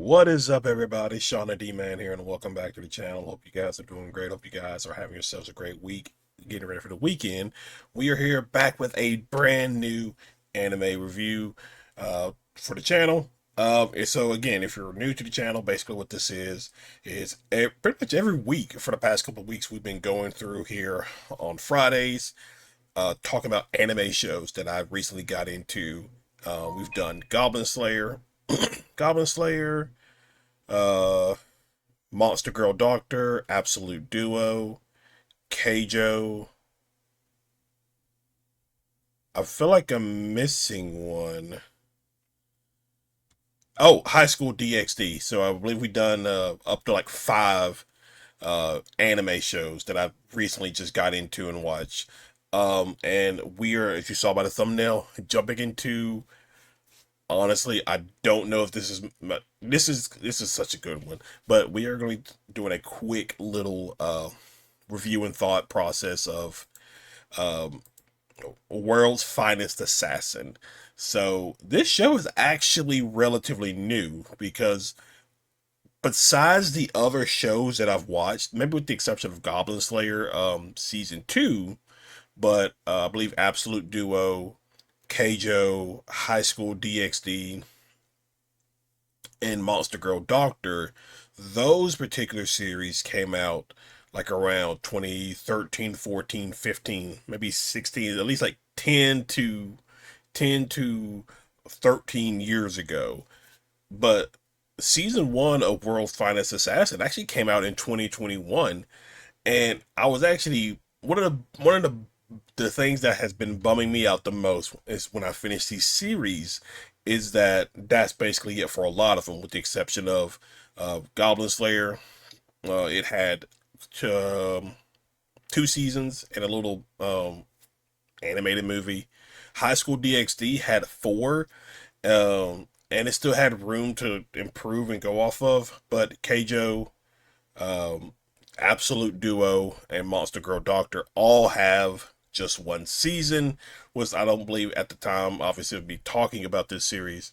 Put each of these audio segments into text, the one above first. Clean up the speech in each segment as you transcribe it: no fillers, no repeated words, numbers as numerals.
What is up, everybody? Sean the D-Man here, and welcome back to the channel. Hope you guys are doing great. Hope you guys are having yourselves a great week, getting ready for the weekend. We are here back with a brand new anime review for the channel. And so again, if you're new to the channel, basically what this is pretty much every week for the past couple of weeks we've been going through here on Fridays, talking about anime shows that I recently got into. We've done Goblin Slayer, uh, Monster Girl Doctor, Absolute Duo, Keijo. I feel like I'm missing one. Oh, High School DxD. So I believe we've done up to like five anime shows that I've recently just got into and watched. And we are, as you saw by the thumbnail, jumping into. Honestly, I don't know if this is such a good one, but we are going to be doing a quick little review and thought process of um, World's Finest Assassin. So this show is actually relatively new because besides the other shows that I've watched, maybe with the exception of Goblin Slayer season 2, but I believe Absolute Duo, Keijo, High School DxD, and Monster Girl Doctor, those particular series came out like around 2013, 14, 15, maybe 16, at least like 10 to 13 years ago. But season 1 of World's Finest Assassin actually came out in 2021, and I was actually one of the things that has been bumming me out the most is when I finish these series is that that's basically it for a lot of them, with the exception of Goblin Slayer. It had um, 2 seasons and a little animated movie. High School DxD had 4, and it still had room to improve and go off of. But Keijo, um, Absolute Duo, and Monster Girl Doctor all have just 1 season, was I don't believe at the time obviously would be talking about this series.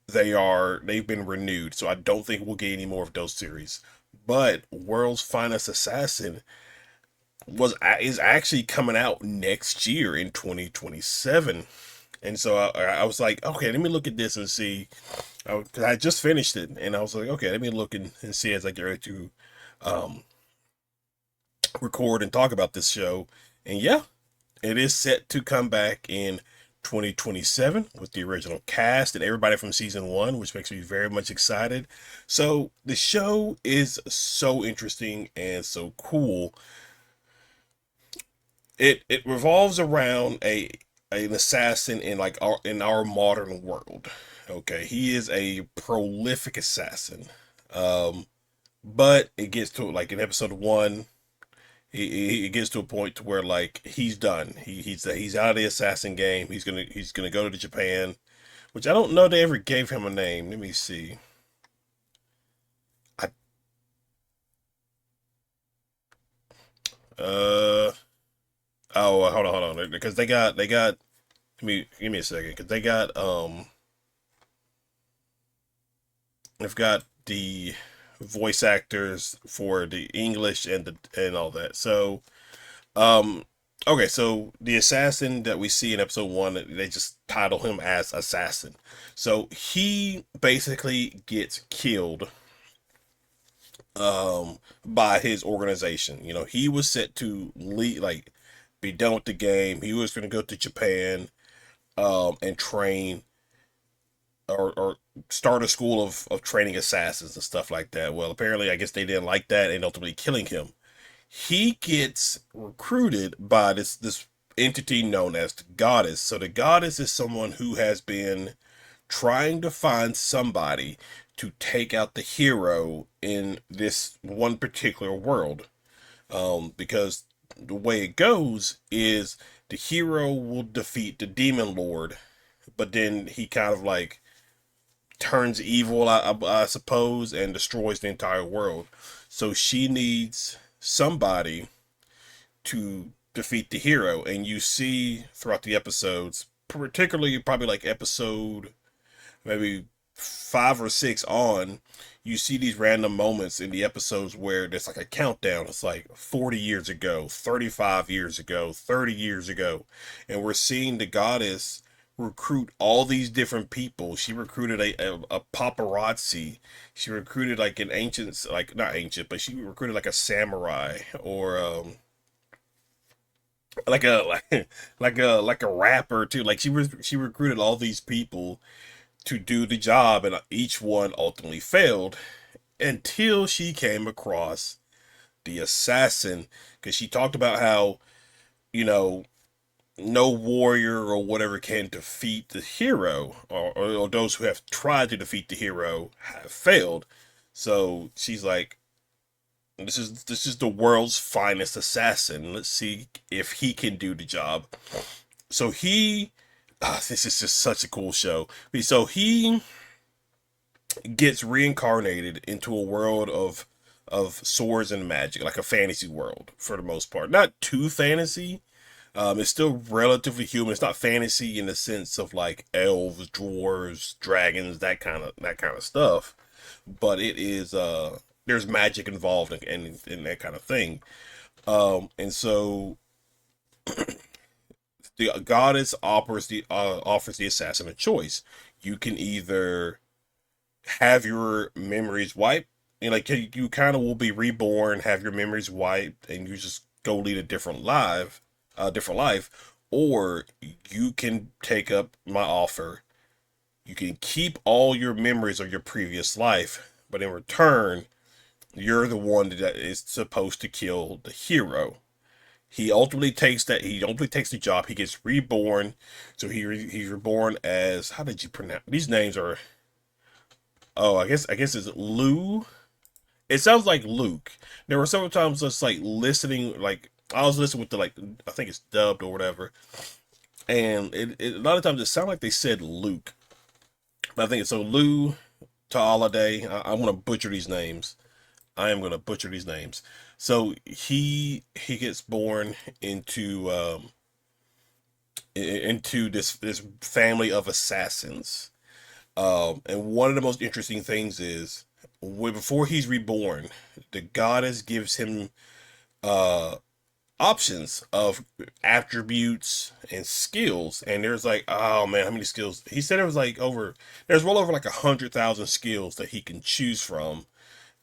They've been renewed, so I don't think we'll get any more of those series. But World's Finest Assassin is actually coming out next year in 2027. And so I was like, okay, let me look at this and see. Cause I just finished it, and I was like, okay, let me look and see as I get ready to um, record and talk about this show. And yeah, it is set to come back in 2027 with the original cast and everybody from season 1, which makes me very much excited. So the show is so interesting and so cool. It revolves around a an assassin in like our modern world. Okay, he is a prolific assassin. Um, but it gets to like in episode 1, he gets to a point to where like he's done. He's out of the assassin game. He's gonna go to Japan, which I don't know they ever gave him a name. Let me see. I uh oh, hold on, because they got. Give me a second, because they've got the voice actors for the English and all that. So um okay, so the assassin that we see in episode 1, they just title him as Assassin. So he basically gets killed by his organization. You know, he was set to leave, like be done with the game. He was going to go to Japan and train or start a school of training assassins and stuff like that. Well, apparently I guess they didn't like that and ultimately killing him. He gets recruited by this entity known as the Goddess. So the Goddess is someone who has been trying to find somebody to take out the hero in this one particular world. Because the way it goes is the hero will defeat the demon lord, but then he kind of like turns evil, I suppose, and destroys the entire world. So she needs somebody to defeat the hero, and you see throughout the episodes, particularly probably like episode maybe 5 or 6 on, you see these random moments in the episodes where there's like a countdown. It's like 40 years ago, 35 years ago, 30 years ago. And we're seeing the goddess recruit all these different people. She recruited a paparazzi. She recruited like an ancient, like not ancient, but she recruited like a samurai or like a like a rapper too. Like she recruited all these people to do the job, and each one ultimately failed until she came across the assassin. Because she talked about how, you know, no warrior or whatever can defeat the hero, or those who have tried to defeat the hero have failed. So she's like, this is the world's finest assassin. Let's see if he can do the job. So this is just such a cool show. So he gets reincarnated into a world of swords and magic, like a fantasy world for the most part. Not too fantasy. It's still relatively human. It's not fantasy in the sense of like elves, dwarves, dragons, that kind of stuff. But it is there's magic involved in that kind of thing. And so the goddess offers the assassin a choice. You can either have your memories wiped, and like you kind of will be reborn, have your memories wiped, and you just go lead different life, or you can take up my offer. You can keep all your memories of your previous life, but in return, you're the one that is supposed to kill the hero. He ultimately takes the job. He gets reborn. So he's reborn as, how did you pronounce these names? Are, oh, I guess it's Lugh. It sounds like Luke. There were several times just like listening, like I was listening with the, like, I think it's dubbed or whatever, and a lot of times it sounded like they said Luke. But I think it's so Lugh to Holiday. I'm gonna butcher these names. I am gonna butcher these names. So he gets born into this family of assassins. And one of the most interesting things is, before he's reborn, the goddess gives him uh options of attributes and skills. And there's like, oh man, how many skills? He said it was like there's well over like 100,000 skills that he can choose from.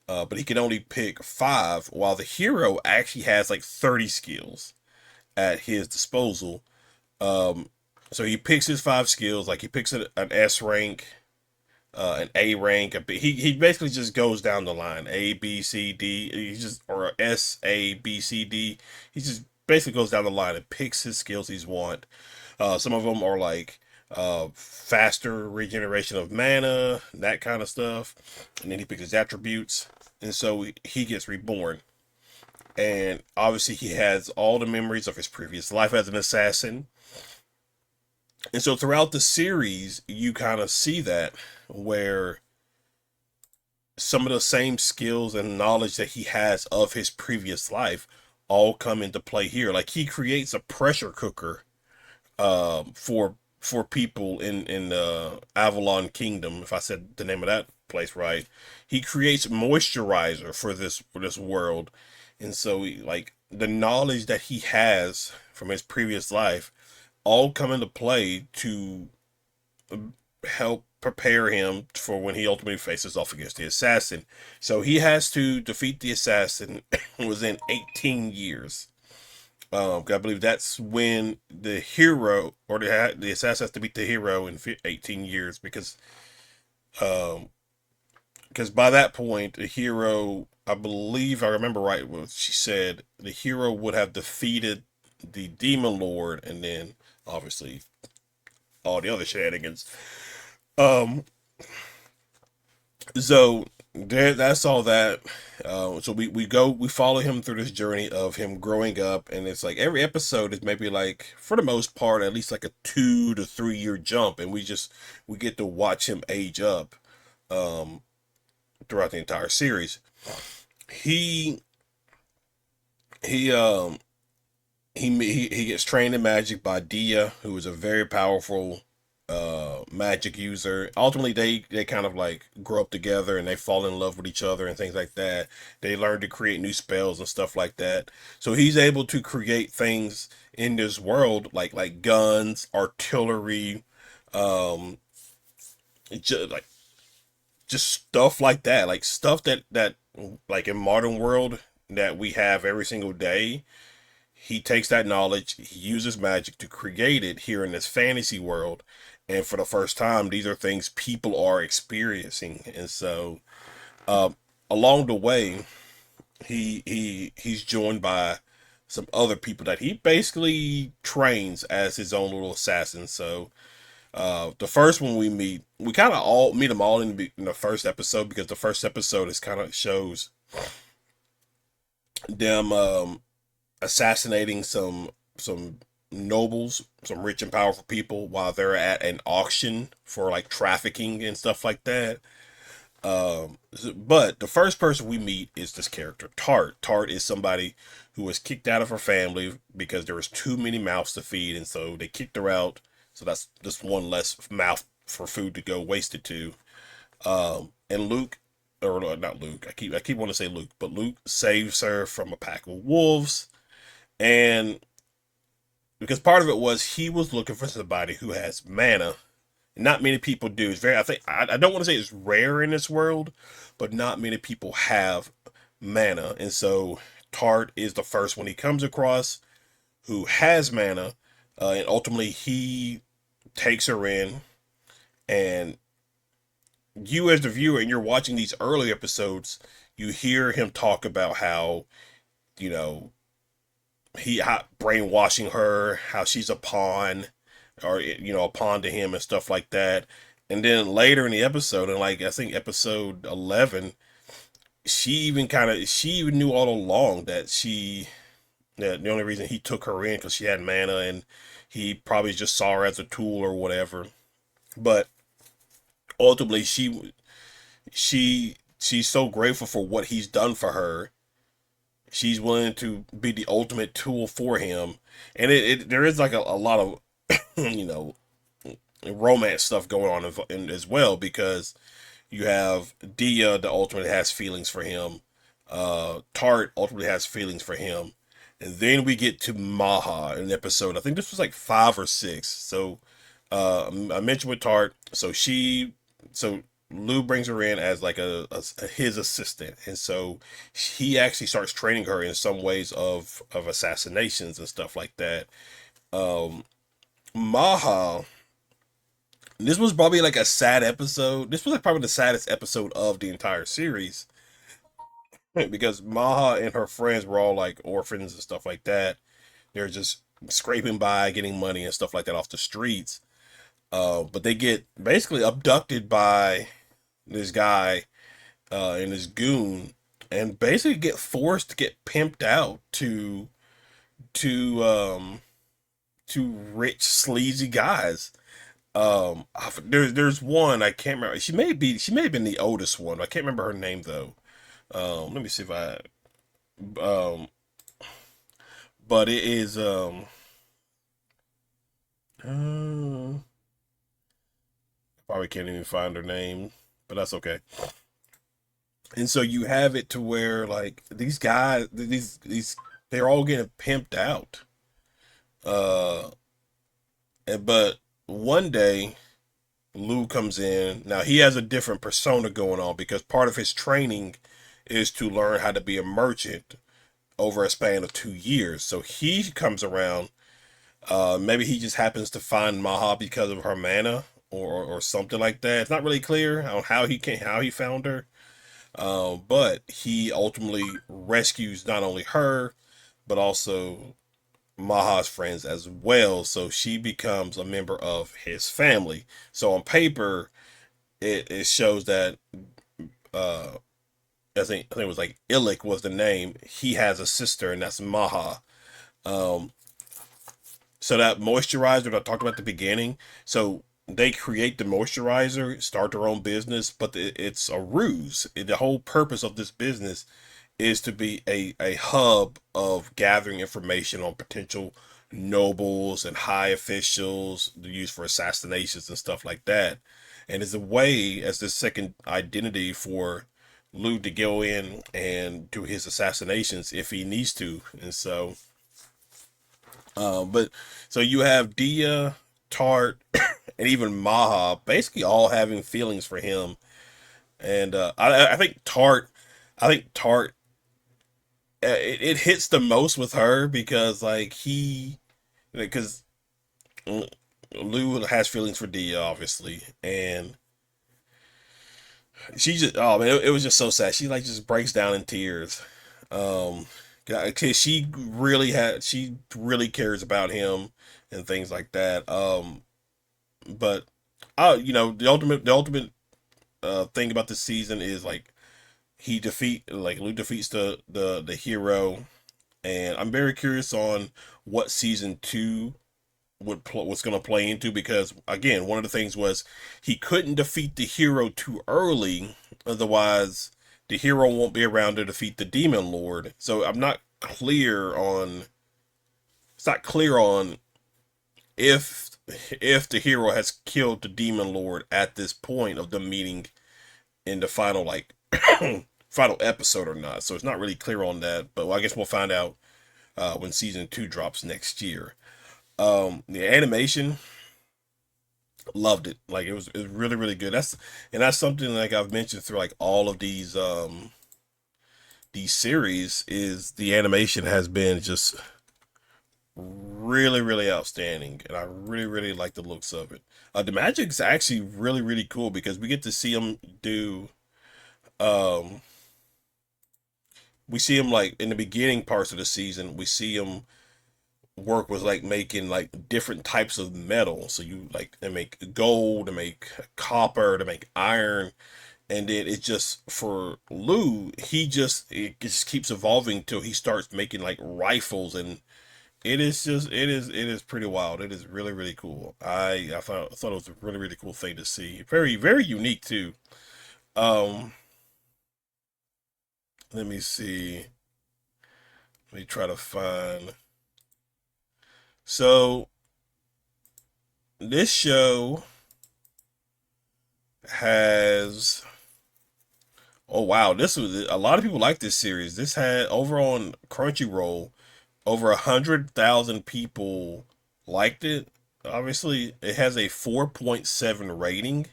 But he can only pick five, while the hero actually has like 30 skills at his disposal. Um, so he picks his five skills, like he picks an S rank, an A rank, a B. He basically just goes down the line, A, B, C, D. He just, or S, A, B, C, D. He just basically goes down the line and picks his skills he's want. Some of them are like faster regeneration of mana, that kind of stuff. And then he picks his attributes, and so he gets reborn. And obviously, he has all the memories of his previous life as an assassin. And so throughout the series, you kind of see that, where some of the same skills and knowledge that he has of his previous life all come into play here. Like he creates a pressure cooker for people in Avalon Kingdom, if I said the name of that place right. He creates moisturizer for this world, and so like the knowledge that he has from his previous life all come into play to help prepare him for when he ultimately faces off against the assassin. So he has to defeat the assassin within 18 years. I believe that's when the hero or the assassin has to beat the hero in 18 years, um, because by that point the hero, I believe I remember right what she said, the hero would have defeated the demon lord, and then obviously all the other shenanigans. Um, so that's all that. So we follow him through this journey of him growing up, and it's like every episode is maybe like, for the most part, at least like a 2 to 3 year jump, and we get to watch him age up um throughout the entire series. He he um he gets trained in magic by Dia, who is a very powerful. magic user. Ultimately, they kind of like grow up together and they fall in love with each other and things like that. They learn to create new spells and stuff like that. So he's able to create things in this world like guns, artillery, um, like just stuff like that, like stuff that like in modern world that we have every single day. He takes that knowledge, he uses magic to create it here in this fantasy world, and for the first time, these are things people are experiencing. And so, um, along the way, he's joined by some other people that he basically trains as his own little assassin. So, the first one we kind of all meet them all in the first episode, because the first episode is kind of shows them assassinating some nobles, some rich and powerful people while they're at an auction for like trafficking and stuff like that. But the first person we meet is this character, Tart. Tart is somebody who was kicked out of her family because there was too many mouths to feed, and so they kicked her out. So that's just one less mouth for food to go wasted to. And Luke, or not Luke, I keep wanting to say Luke, but Luke saves her from a pack of wolves, and because part of it was he was looking for somebody who has mana. Not many people do. It's very. I don't want to say it's rare in this world, but not many people have mana, and so Tart is the first one he comes across who has mana, and ultimately he takes her in, and you as the viewer, and you're watching these early episodes, you hear him talk about how you know brainwashing her, how she's a pawn, or a pawn to him and stuff like that. And then later in the episode, and like I think episode 11, she even knew all along that the only reason he took her in because she had mana, and he probably just saw her as a tool or whatever. But ultimately, she's so grateful for what he's done for her. She's willing to be the ultimate tool for him, and there is like a lot of you know romance stuff going on as well, because you have Dia that ultimately has feelings for him. Tart ultimately has feelings for him, and then we get to Maha in an episode. I think this was like 5 or 6. So I mentioned with Tart, so Lou brings her in as like his assistant, and so he actually starts training her in some ways of assassinations and stuff like that. Um, Maha, this was probably like a sad episode. This was like probably the saddest episode of the entire series, because Maha and her friends were all like orphans and stuff like that. They're just scraping by, getting money and stuff like that off the streets. But they get basically abducted by this guy and this goon, and basically get forced to get pimped out to to rich sleazy guys. There's one I can't remember. She may have been the oldest one. I can't remember her name though. Let me see if I um, but it is uh, probably can't even find her name, but that's okay. And so you have it to where like these guys, these they're all getting pimped out. Uh, but one day Lou comes in. Now he has a different persona going on because part of his training is to learn how to be a merchant over a span of 2 years. So he comes around. Maybe he just happens to find Maha because of her mana or something like that. It's not really clear on how he found her. But he ultimately rescues not only her but also Maha's friends as well. So she becomes a member of his family. So on paper, it shows that uh, I think it was like Illick was the name. He has a sister, and that's Maha. Um, so that moisturizer that I talked about at the beginning. So they create the moisturizer, start their own business, but it's a ruse. The whole purpose of this business is to be a hub of gathering information on potential nobles and high officials used for assassinations and stuff like that. And is a way as the second identity for Lugh to go in and do his assassinations if he needs to. And so, but so you have Dia, Tart, and even Maha basically all having feelings for him. And I think Tart, it hits the most with her because like because Lou has feelings for Dia obviously, and she just oh man, it was just so sad. She like just breaks down in tears. Um, cause she really cares about him and things like that. But the ultimate thing about this season is like Lou defeats the hero, and I'm very curious on what season two was going to play into, because again, one of the things was he couldn't defeat the hero too early, otherwise the hero won't be around to defeat the demon lord. So it's not clear on if the hero has killed the demon lord at this point of the meeting in the final final episode or not. So it's not really clear on that, but I guess we'll find out when season two drops next year. The animation, loved it. Like it was really really good. That's something like I've mentioned through like all of these series is the animation has been just really really outstanding, and I really really like the looks of it. The magic's actually really really cool because we get to see them do um we see him like in the beginning parts of the season. We see him work with like making like different types of metal. So you like they make gold, to make copper, to make iron, and then it just for Lou, it just keeps evolving till he starts making like rifles, and it is pretty wild. It is really really cool. I thought it was a really really cool thing to see. Very very unique too. Um, let me see. Let me try to find. So this show has oh wow, this was a lot of people like this series. This had over on Crunchyroll over 100,000 people liked it. Obviously, it has a 4.7 rating.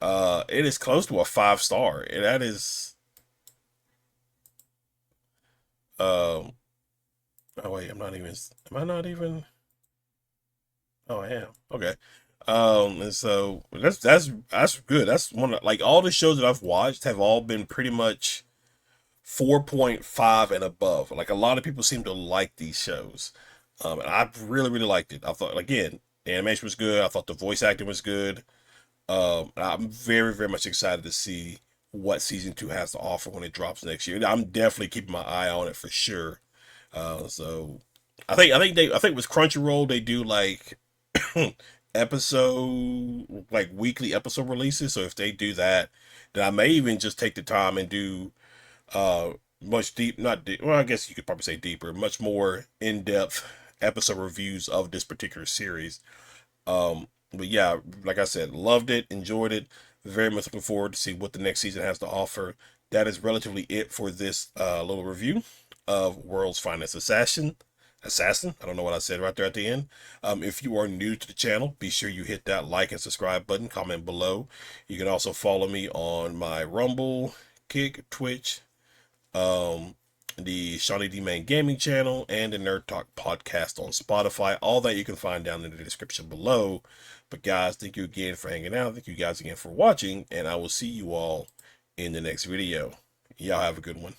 It is close to a 5 star. And that is um oh wait, I'm not even am I not even oh I am. Okay. And so that's good. That's one of like all the shows that I've watched have all been pretty much 4.5 and above. Like a lot of people seem to like these shows. And I really, really liked it. I thought again, the animation was good. I thought the voice acting was good. I'm very, very much excited to see what season two has to offer when it drops next year. I'm definitely keeping my eye on it for sure. So I think with Crunchyroll they do like episode like weekly episode releases. So if they do that, then I may even just take the time and do uh much deep not deep, well I guess you could probably say deeper, much more in-depth episode reviews of this particular series. But yeah, like I said, loved it, enjoyed it, very much looking forward to see what the next season has to offer. That is relatively it for this little review of World's Finest Assassin. I don't know what I said right there at the end. If you are new to the channel, be sure you hit that like and subscribe button, comment below. You can also follow me on my Rumble, Kick, Twitch, um, the Shawnee D Man Gaming channel, and the Nerd Talk podcast on Spotify. All that you can find down in the description below. But guys, thank you again for hanging out. Thank you guys again for watching, and I will see you all in the next video. Y'all have a good one.